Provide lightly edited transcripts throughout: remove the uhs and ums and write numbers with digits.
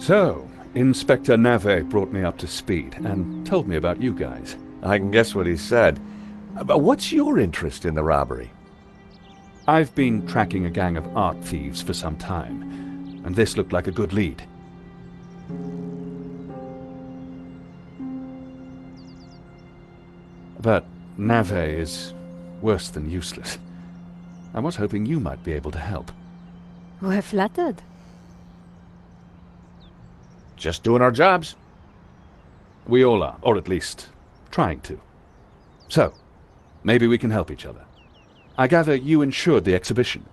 So, Inspector Nave brought me up to speed and told me about you guys. I can guess what he said. But what's your interest in the robbery? I've been tracking a gang of art thieves for some time, and this looked like a good lead. But Nave is worse than useless. I was hoping you might be able to help. We're flattered. Just doing our jobs. We all are, or at least trying to. So, maybe we can help each other. I gather you insured the exhibition.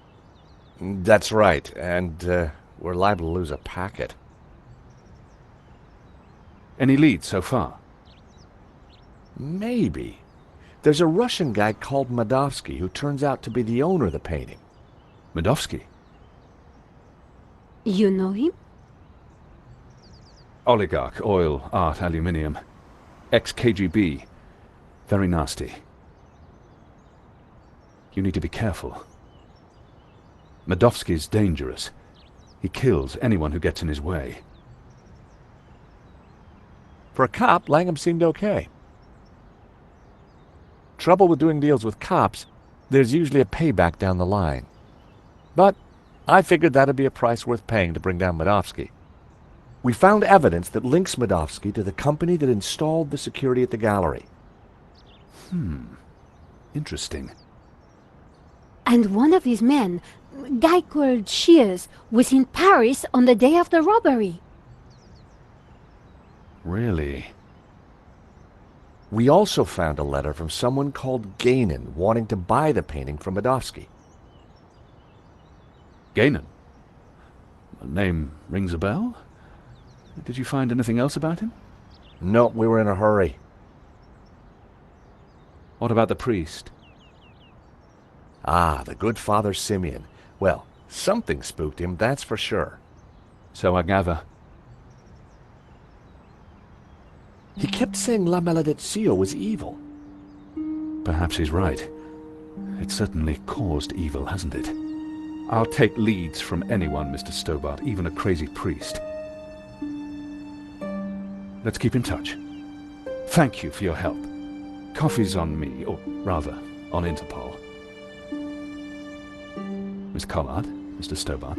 That's right, and we're liable to lose a packet. Any leads so far? Maybe. There's a Russian guy called Madovsky who turns out to be the owner of the painting. Madovsky? You know him? Oligarch, oil, art, aluminium. Ex-KGB. Very nasty. You need to be careful. Madovsky's dangerous. He kills anyone who gets in his way. For a cop, Langham seemed okay. Trouble with doing deals with cops, there's usually a payback down the line. But I figured that'd be a price worth paying to bring down Madovsky. We found evidence that links Madovsky to the company that installed the security at the gallery. Interesting. And one of his men, guy called Shears, was in Paris on the day of the robbery. Really? We also found a letter from someone called Gainan wanting to buy the painting from Madovsky. Gainan? The name rings a bell? Did you find anything else about him? No, we were in a hurry. What about the priest? Ah, the good Father Simeon. Well, something spooked him, that's for sure. So I gather. He kept saying La Maledizio was evil. Perhaps he's right. It certainly caused evil, hasn't it? I'll take leads from anyone, Mr. Stobbart, even a crazy priest. Let's keep in touch. Thank you for your help. Coffee's on me, or rather, on Interpol. Miss Collard, Mr. Stobbart.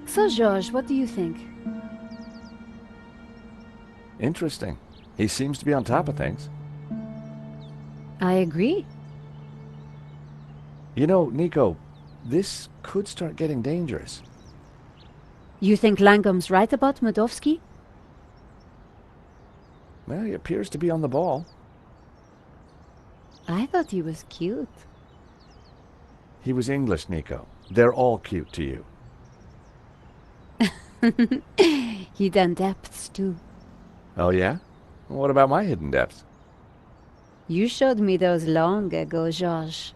So, George, what do you think? Interesting. He seems to be on top of things. I agree. You know, Nico, this could start getting dangerous. You think Langham's right about Madovsky? Well, he appears to be on the ball. I thought he was cute. He was English, Nico. They're all cute to you. Hidden depths, too. Oh, yeah? What about my hidden depths? You showed me those long ago, George.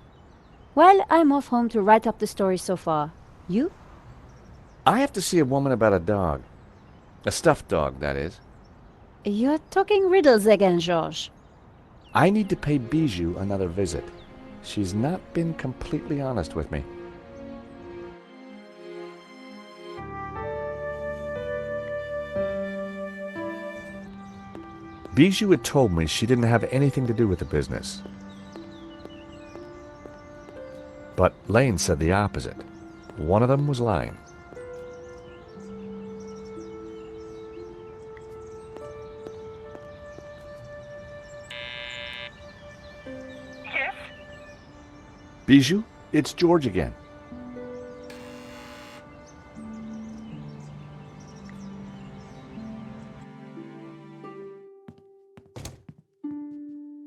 Well, I'm off home to write up the story so far. You? I have to see a woman about a dog. A stuffed dog, that is. You're talking riddles again, George. I need to pay Bijou another visit. She's not been completely honest with me. Bijou had told me she didn't have anything to do with the business. But Lane said the opposite. One of them was lying. Yes? Bijou, it's George again.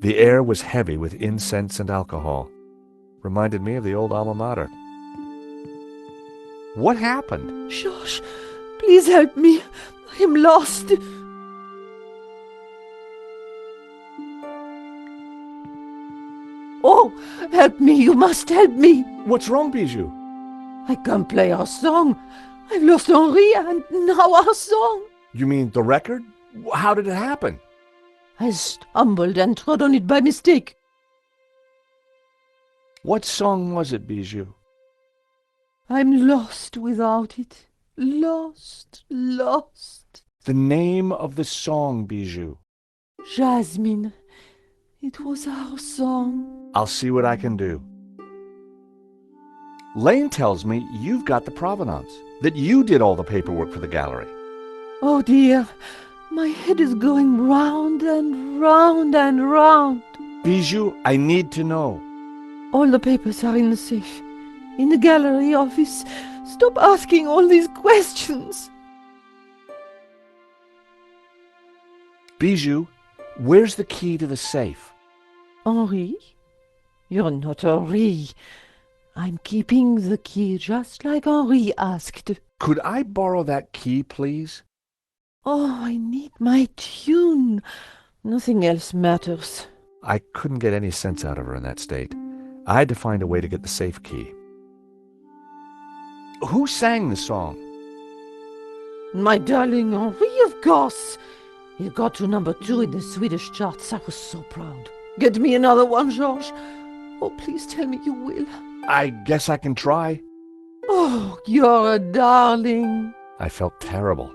The air was heavy with incense and alcohol. Reminded me of the old alma mater. What happened? Josh, please help me. I am lost. Oh, help me. You must help me. What's wrong, Bijou? I can't play our song. I've lost Henri and now our song. You mean the record? How did it happen? I stumbled and trod on it by mistake. What song was it, Bijou? I'm lost without it. Lost, lost. The name of the song, Bijou. Jasmine. It was our song. I'll see what I can do. Lane tells me you've got the provenance, that you did all the paperwork for the gallery. Oh dear, my head is going round and round and round. Bijou, I need to know. All the papers are in the safe, in the gallery office. Stop asking all these questions. Bijou, where's the key to the safe? Henri? You're not Henri. I'm keeping the key just like Henri asked. Could I borrow that key, please? Oh, I need my tune. Nothing else matters. I couldn't get any sense out of her in that state. I had to find a way to get the safe key. Who sang the song? My darling Henri, of course. It got to #2 in the Swedish charts. I was so proud. Get me another one, George. Oh, please tell me you will. I guess I can try. Oh, you're a darling. I felt terrible.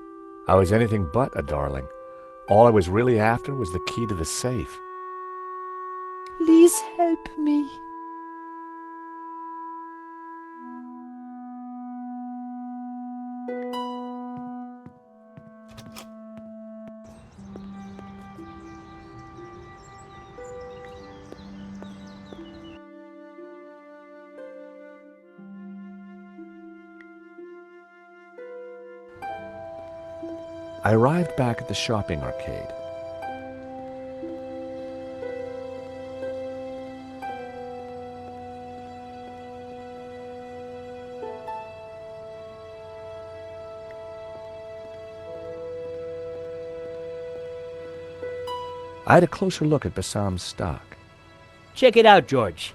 I was anything but a darling. All I was really after was the key to the safe. Please help me. I arrived back at the shopping arcade. I had a closer look at Bassam's stock. Check it out, George.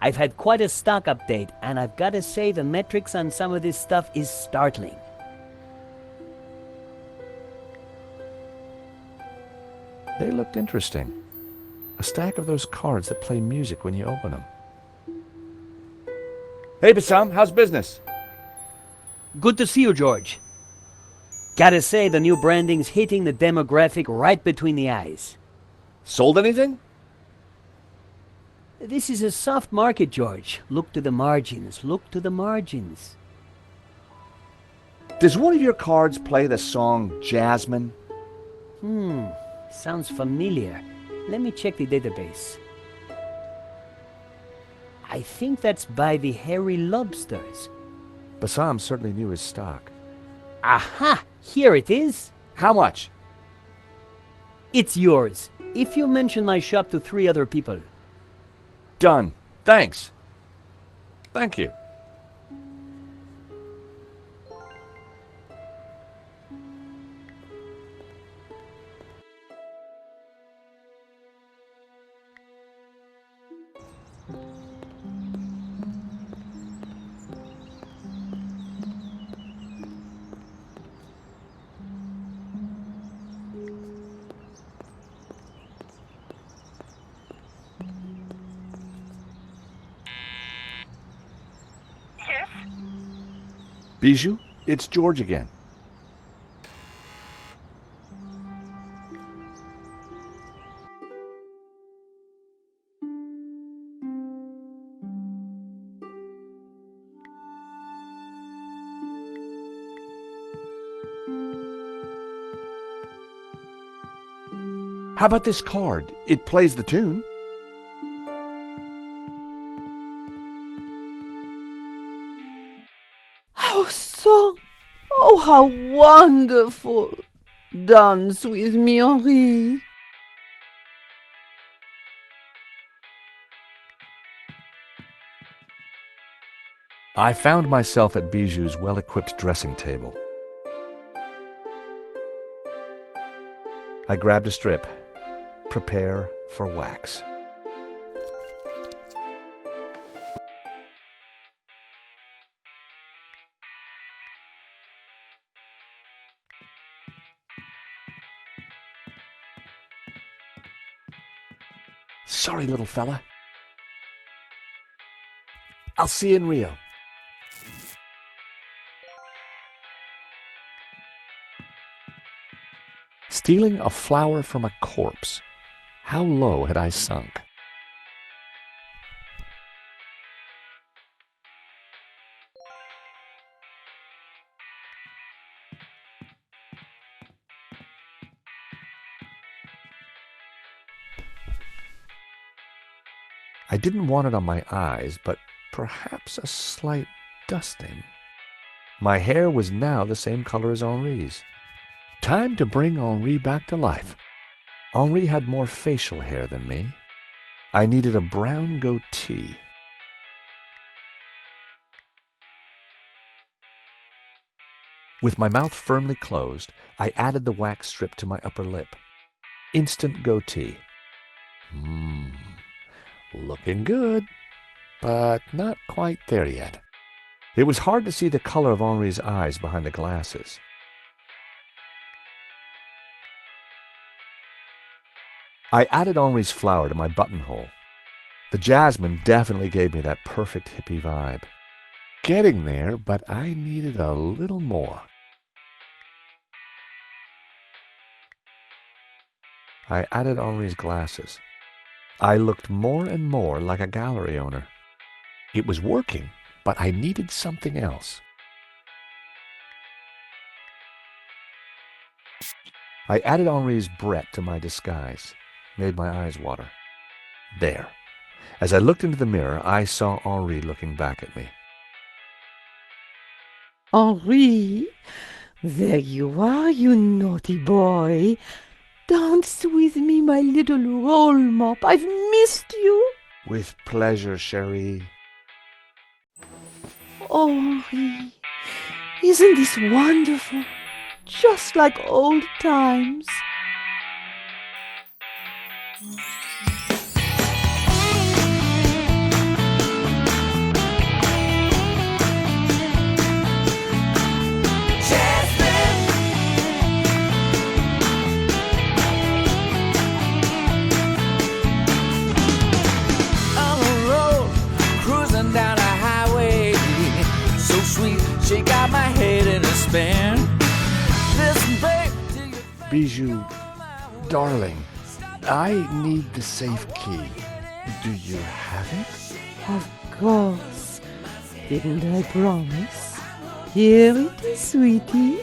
I've had quite a stock update, and I've got to say the metrics on some of this stuff is startling. They looked interesting. A stack of those cards that play music when you open them. Hey, Bassam, how's business? Good to see you, George. Gotta say, the new branding's hitting the demographic right between the eyes. Sold anything? This is a soft market, George. Look to the margins. Look to the margins. Does one of your cards play the song Jasmine? Sounds familiar. Let me check the database. I think that's by the Hairy Lobsters. Bassam certainly knew his stock. Aha! Here it is. How much? It's yours, if you mention my shop to 3 other people. Done. Thanks. Thank you. Yes? Bijou, it's George again. How about this card? It plays the tune. Our song. Oh, how wonderful. Dance with me, Henri. I found myself at Bijou's well-equipped dressing table. I grabbed a strip. Prepare for wax. Sorry, little fella. I'll see you in Rio. Stealing a flower from a corpse. How low had I sunk? I didn't want it on my eyes, but perhaps a slight dusting. My hair was now the same color as Henri's. Time to bring Henri back to life. Henri had more facial hair than me. I needed a brown goatee. With my mouth firmly closed, I added the wax strip to my upper lip. Instant goatee. Looking good, but not quite there yet. It was hard to see the color of Henri's eyes behind the glasses. I added Henri's flower to my buttonhole. The jasmine definitely gave me that perfect hippie vibe. Getting there, but I needed a little more. I added Henri's glasses. I looked more and more like a gallery owner. It was working, but I needed something else. I added Henri's Brett to my disguise. Made my eyes water. There. As I looked into the mirror, I saw Henri looking back at me. Henri, there you are, you naughty boy. Dance with me, my little roll mop. I've missed you. With pleasure, chérie. Oh, Henri, isn't this wonderful? Just like old times. Bijou, darling, I need the safe key. Do you have it? Of course. Didn't I promise? Here it is, sweetie.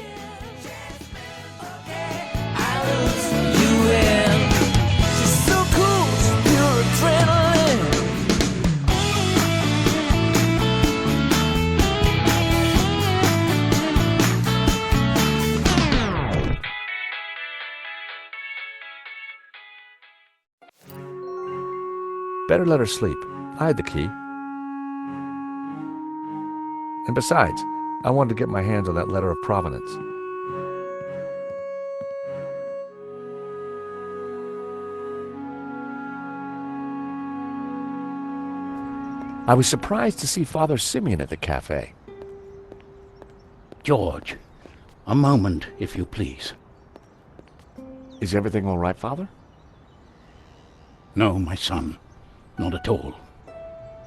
Better let her sleep. I had the key. And besides, I wanted to get my hands on that letter of provenance. I was surprised to see Father Simeon at the cafe. George, a moment, if you please. Is everything all right, Father? No, my son. Not at all.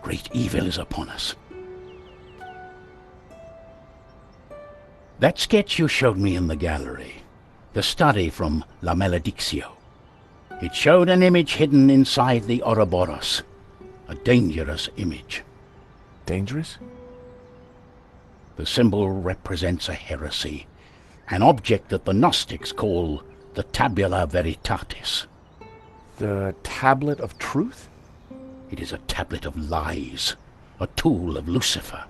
Great evil is upon us. That sketch you showed me in the gallery, the study from La Maledictio, it showed an image hidden inside the Ouroboros, a dangerous image. Dangerous? The symbol represents a heresy, an object that the Gnostics call the tabula veritatis. The tablet of truth? It is a tablet of lies, a tool of Lucifer.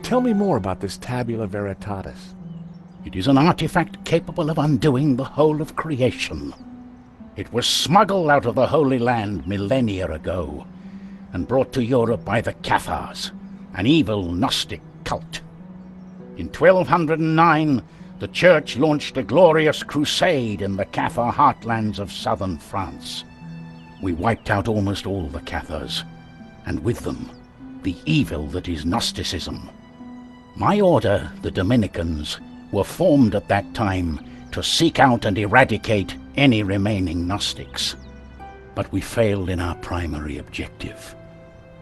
Tell me more about this tabula veritatis. It is an artifact capable of undoing the whole of creation. It was smuggled out of the Holy Land millennia ago and brought to Europe by the Cathars, an evil Gnostic cult. In 1209, the Church launched a glorious crusade in the Cathar heartlands of southern France. We wiped out almost all the Cathars, and with them, the evil that is Gnosticism. My order, the Dominicans, were formed at that time to seek out and eradicate any remaining Gnostics. But we failed in our primary objective.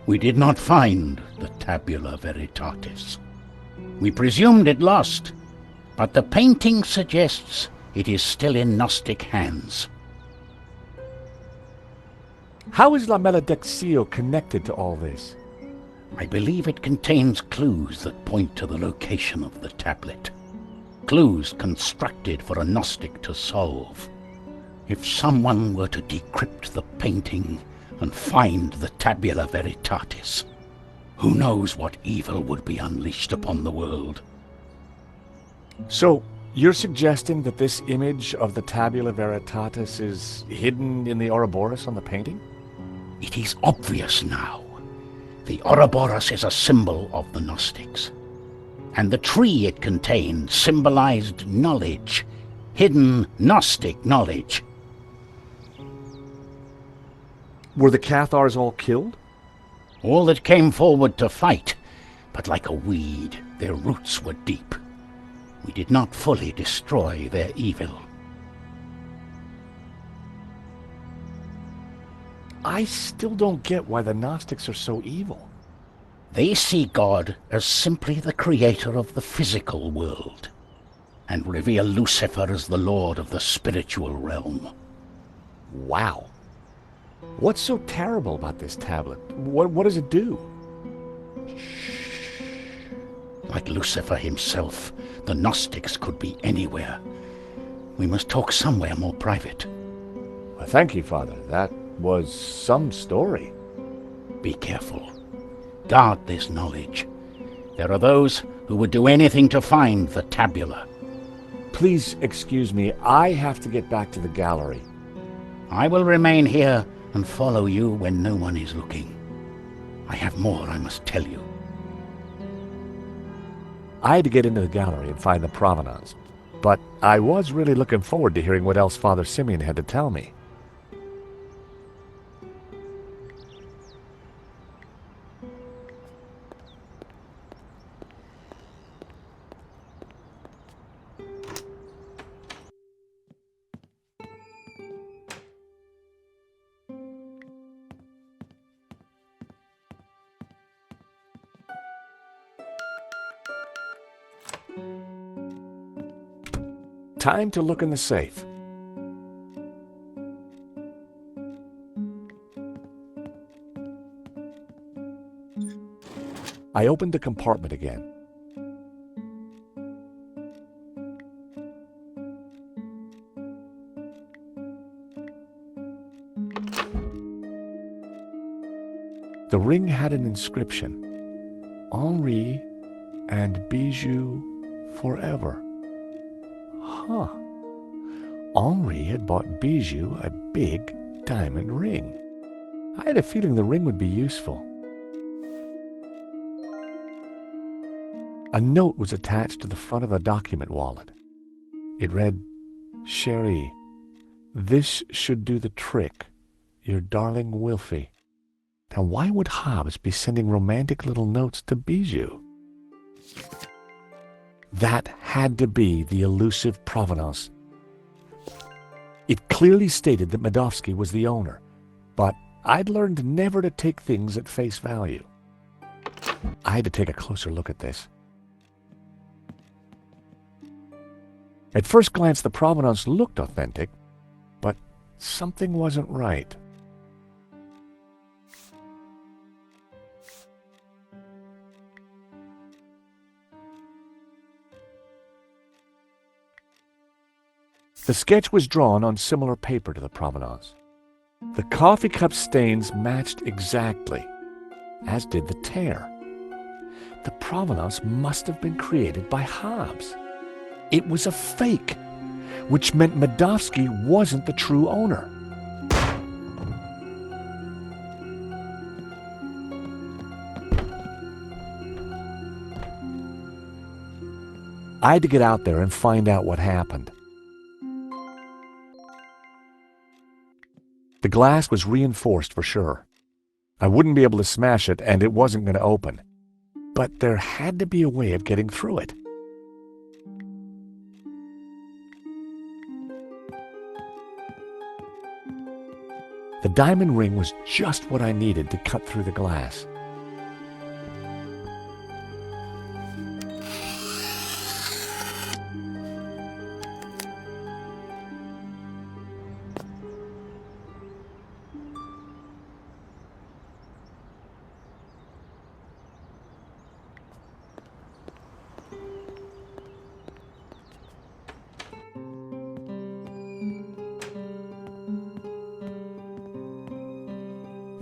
We did not find the tabula veritatis. We presumed it lost, but the painting suggests it is still in Gnostic hands. How is La Maledictio connected to all this? I believe it contains clues that point to the location of the tablet. Clues constructed for a Gnostic to solve. If someone were to decrypt the painting and find the tabula veritatis, who knows what evil would be unleashed upon the world? So, you're suggesting that this image of the tabula veritatis is hidden in the Ouroboros on the painting? It is obvious now. The Ouroboros is a symbol of the Gnostics, and the tree it contained symbolized knowledge, hidden Gnostic knowledge. Were the Cathars all killed? All that came forward to fight, but like a weed, their roots were deep. We did not fully destroy their evil. I still don't get why the Gnostics are so evil. They see God as simply the creator of the physical world, and revere Lucifer as the lord of the spiritual realm. Wow. What's so terrible about this tablet? What does it do? Like Lucifer himself, the Gnostics could be anywhere. We must talk somewhere more private. Well, thank you, Father. That was some story. Be careful. Guard this knowledge. There are those who would do anything to find the tabula. Please excuse me. I have to get back to the gallery. I will remain here and follow you when no one is looking. I have more I must tell you. I had to get into the gallery and find the provenance, but I was really looking forward to hearing what else Father Simeon had to tell me. Time to look in the safe. I opened the compartment again. The ring had an inscription. Henri and Bijou forever. Huh. Henri had bought Bijou a big diamond ring. I had a feeling the ring would be useful. A note was attached to the front of the document wallet. It read, Chérie, this should do the trick. Your darling Wilfie. Now why would Hobbs be sending romantic little notes to Bijou? That had to be the elusive provenance. It clearly stated that Medovsky was the owner, but I'd learned never to take things at face value. I had to take a closer look at this. At first glance, the provenance looked authentic, but something wasn't right. The sketch was drawn on similar paper to the provenance. The coffee cup stains matched exactly, as did the tear. The provenance must have been created by Hobbs. It was a fake, which meant Medovsky wasn't the true owner. I had to get out there and find out what happened. The glass was reinforced for sure. I wouldn't be able to smash it, and it wasn't going to open. But there had to be a way of getting through it. The diamond ring was just what I needed to cut through the glass.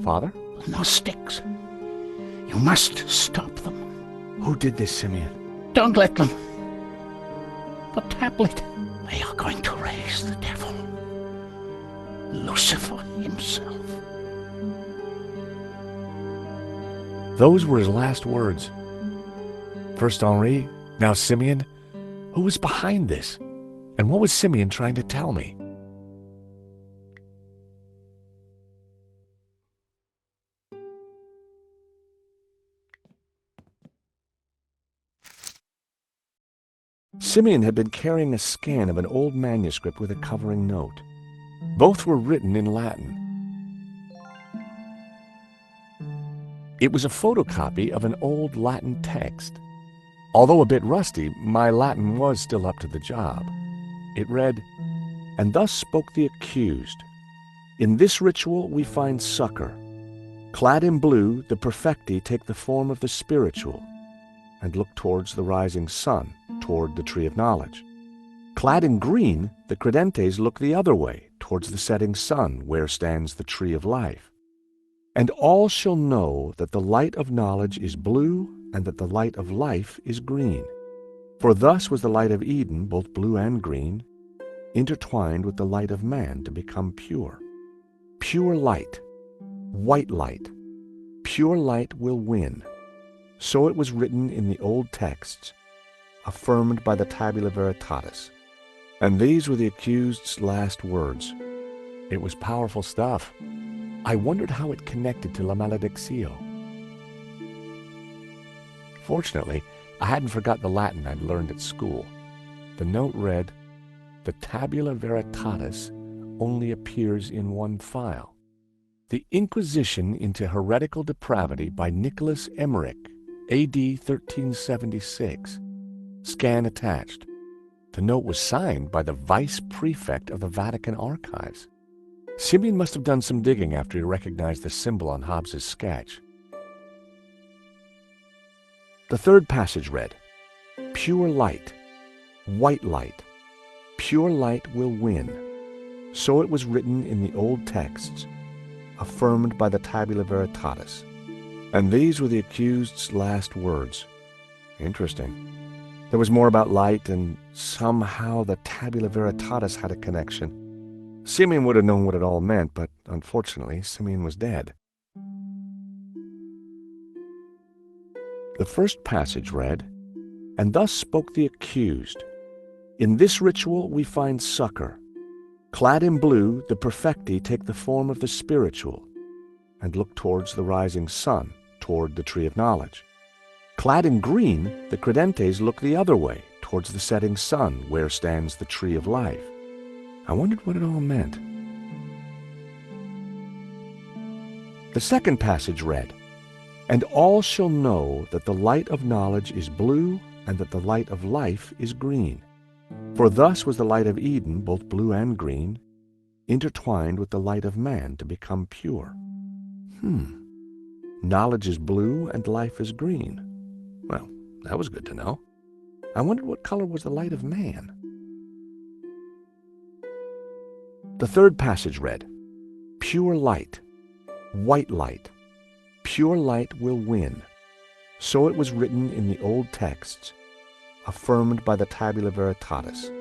Father? No sticks. You must stop them. Who did this, Simeon? Don't let them. The tablet. They are going to raise the devil. Lucifer himself. Those were his last words. First Henri, now Simeon. Who was behind this? And what was Simeon trying to tell me? Simeon had been carrying a scan of an old manuscript with a covering note. Both were written in Latin. It was a photocopy of an old Latin text. Although a bit rusty, my Latin was still up to the job. It read, "And thus spoke the accused. In this ritual we find succor. Clad in blue, the perfecti take the form of the spiritual and look towards the rising sun, toward the tree of knowledge. Clad in green, the credentes look the other way, towards the setting sun, where stands the tree of life. And all shall know that the light of knowledge is blue, and that the light of life is green. For thus was the light of Eden, both blue and green, intertwined with the light of man to become pure. Pure light, white light, pure light will win. So it was written in the old texts, affirmed by the tabula veritatis. And these were the accused's last words. It was powerful stuff. I wondered how it connected to La Maledictio. Fortunately, I hadn't forgot the Latin I'd learned at school. The note read, "The tabula veritatis only appears in one file. The Inquisition into Heretical Depravity by Nicholas Emmerich, AD 1376. Scan attached." The note was signed by the Vice Prefect of the Vatican Archives. Simeon must have done some digging after he recognized the symbol on Hobbes's sketch. The third passage read, "Pure light, white light, pure light will win. So it was written in the old texts, affirmed by the tabula veritatis." And these were the accused's last words. Interesting. There was more about light, and somehow the tabula veritatis had a connection. Simeon would have known what it all meant, but unfortunately, Simeon was dead. The first passage read, "And thus spoke the accused. In this ritual we find succor. Clad in blue, the perfecti take the form of the spiritual and look towards the rising sun, toward the tree of knowledge. Clad in green, the credentes look the other way, towards the setting sun, where stands the tree of life." I wondered what it all meant. The second passage read, "And all shall know that the light of knowledge is blue, and that the light of life is green. For thus was the light of Eden, both blue and green, intertwined with the light of man to become pure." Knowledge is blue and life is green. Well, that was good to know. I wondered what color was the light of man. The third passage read, "Pure light, white light, pure light will win. So it was written in the old texts, affirmed by the tabula veritatis."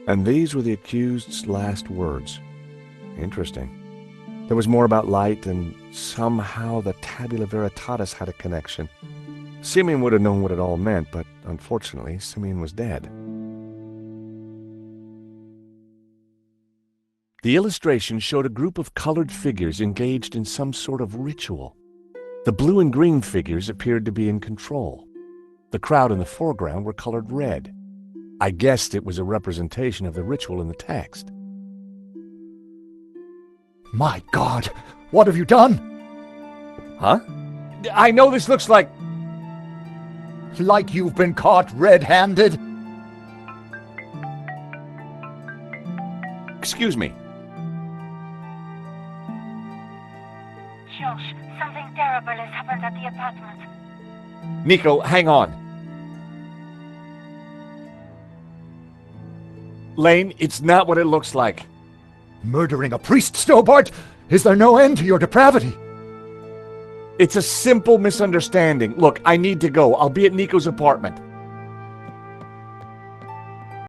And these were the accused's last words. Interesting. There was more about light, and somehow the tabula veritatis had a connection. Simeon would have known what it all meant, but unfortunately, Simeon was dead. The illustration showed a group of colored figures engaged in some sort of ritual. The blue and green figures appeared to be in control. The crowd in the foreground were colored red. I guessed it was a representation of the ritual in the text. My God, what have you done? Huh? I know this looks like... Like you've been caught red-handed? Excuse me. Josh, something terrible has happened at the apartment. Nico, hang on. Lane, it's not what it looks like. Murdering a priest, Stobbart? Is there no end to your depravity? It's a simple misunderstanding. Look, I need to go. I'll be at Nico's apartment.